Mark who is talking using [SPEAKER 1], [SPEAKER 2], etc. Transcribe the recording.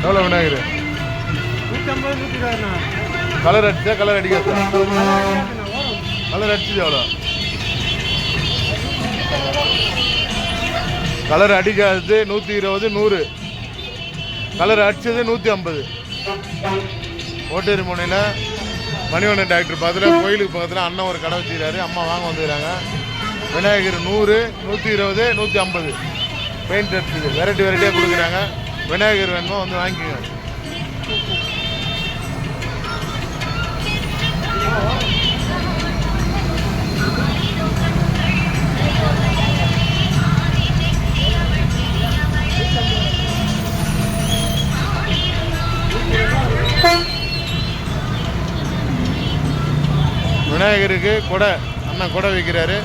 [SPEAKER 1] எவ்வளோ விநாயகர்?
[SPEAKER 2] 150 120.
[SPEAKER 1] கலர் அடிச்சா கலர் அடிக்காது. கலர் அடிச்சது எவ்வளோ? கலர் அடிக்காதது 120, 100. கலர் அடிச்சது 150. ஓட்டேரி முனையில் மணிவண்ணன் டாக்டர் பக்கத்தில் கோயிலுக்கு பக்கத்தில் அண்ணன் ஒரு கடை வச்சுக்கிறாரு. அம்மா வாங்க வந்துக்கிறாங்க. விநாயகர் 100, 120, 150 பெயிண்ட் அடிச்சது வெரைட்டியாக கொடுக்குறாங்க. விநாயகர் வேணுமோ வந்து வாங்கிக்கோங்க. விநாயகருக்கு கொடை அண்ணன் கொடை வைக்கிறாரு.